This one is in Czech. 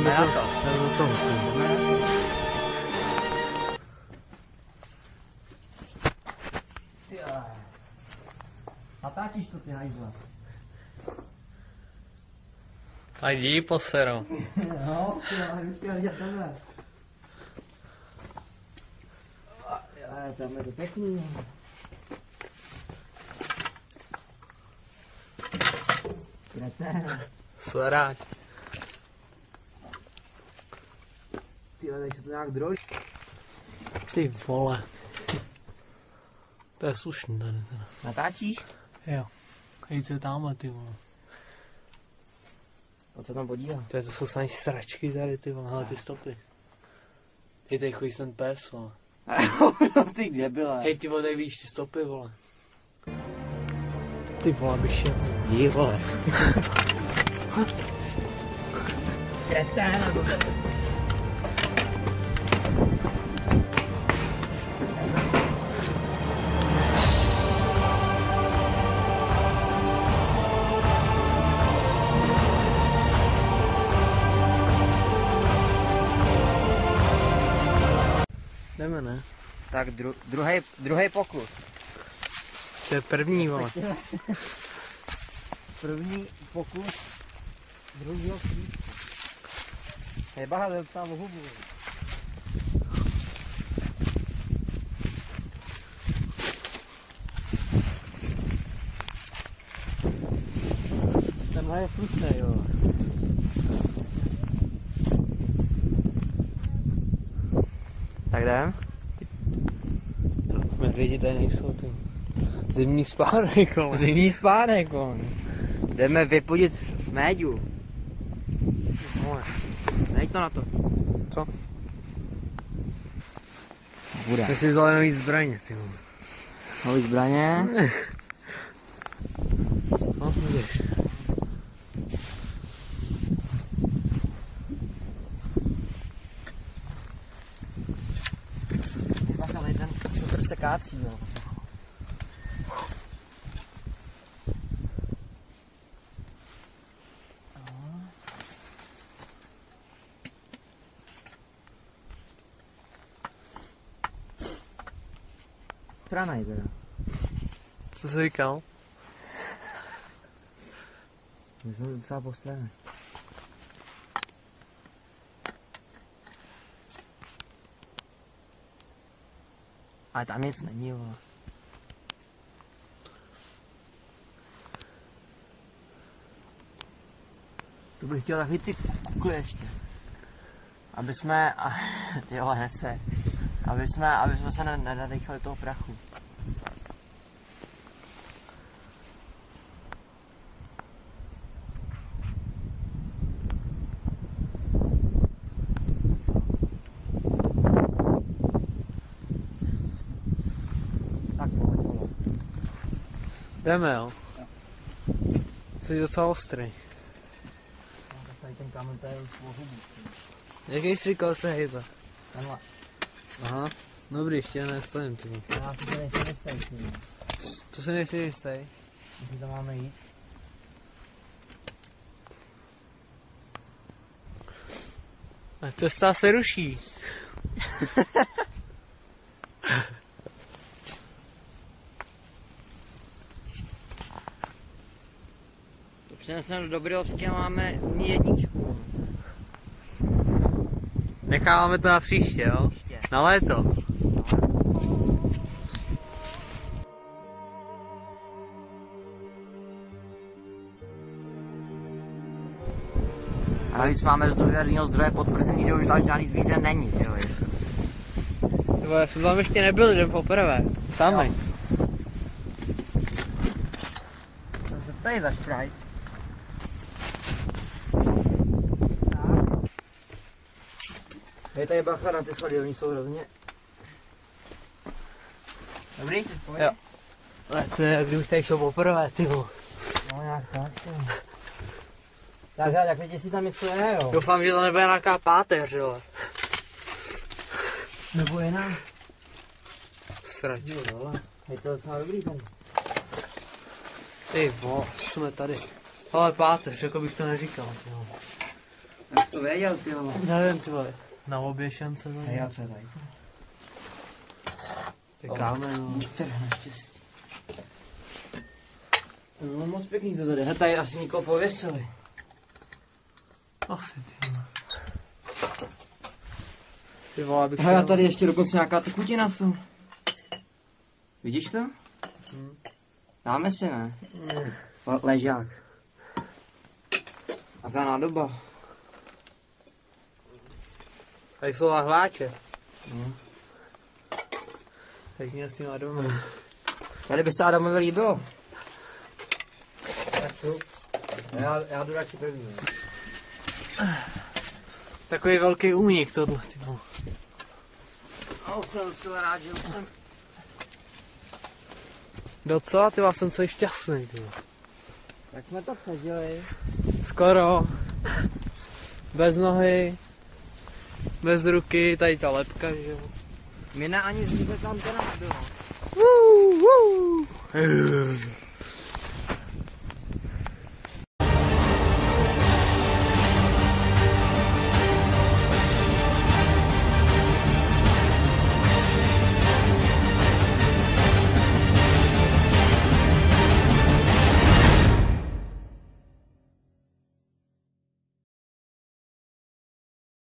jdeme do toho. Natáčíš to ty hajzla. A jdi posero. No, bych chtěl vidět tohle. Tam je to pěkný. Sledáč. Tyhle, takže to nějak droží. Ty vole. To je slušný tady teda. Natáčíš? Jo. Hej, co je tamhle, ty vole. O co tam podívá? To jsou samý sračky tady, ty vole, hele ty stopy. Hej, tady chodí ten pes, vole. Ty debile. Hej, ty vole, tady víš ty stopy, vole. Ty vole, bych šel. Jdi, vole. Kreténa, Jdeme, ne? Tak druhý pokus. To je první, vole. První pokus druhého klíčku. Hej, baha, tam hubu. Tenhle je slušný, jo. Tak jdem? Medvědi tady nejsou, ty. Zimní spánek, vole. Zimní spánek, on. Jdeme vypudit méďu. Vole, nejď to na to. Co? Bude. Ty jsi vzal nový zbraně, ty vole. Nový zbraně. No, vidíš. Tady ten super sekácí, jo. Strana je teda. Co jsi říkal? My jsme docela po straně. Ale tam nic není, vole. Tu bych chtěl takový ty kukly ještě. Aby jsme, jo, nese. Aby jsme se nenadechali toho prachu. Tak pojď. Jdeme, jo. Jsi docela ostrý. Tady ten kamen tady už hubu. Jaký jsi říkal se hejbe? Tenhle. Aha. Dobrý, ještě nestavím, ty vole. Já si to nejsem jistý, ty. Co se nejsi jistý? Když tam máme jít. A cesta se ruší. To přineseme do Dobrýlovské, máme umí jedničku. Necháváme to na příště, jo? Příště. Na léto. A navíc máme z důvěrného zdroje potvrzený, že už tam žádný zvíře není, že jo? Nebo já jsem tam ještě nebyl, jdem poprvé. Sami. Co se tady za šprajt? Hej, tady bacha na ty schody, oni jsou hrozně. Dobrý, ty pojď. Jo. Ale to je, kdybych tady šel poprvé, ty vole. No nějak tak, jo. Tak vidíš, si tam něco je, jo. Doufám, že to nebude nějaká páteř, jo. Nebo je nám. Srač. Jo, dole. Je to docela dobrý tady. Ty vole, jsme tady. Ale páteř, jako bych to neříkal, jo. To věděl, ty vole. Nevím, ty vole. Na obě šance to Hej, já co tady. je kámen. Teda naštěstí. No moc pěkný to tady. Tady asi nikoho pověsili. Asi ty vole. Ty vole, abych Hele, tady ještě dokonce nějaká tekutina v tom. Vidíš to? Dáme si, ne? Ležák. A ta nádoba. Tady jsou lahváče. No. Tak mě s tím Adamem. Tady by se Adamovi líbilo. Já jdu radši první. Takový velký únik tohle, ty vole. A jsem docela rád, že už jsem... Docela, ty vole, jsem celý šťastný, ty vole. Tak jsme to přežili. Skoro. Bez nohy. Bez ruky, tady ta lepka, že jo. Mě ani z tam to nebylo. Woo, woo.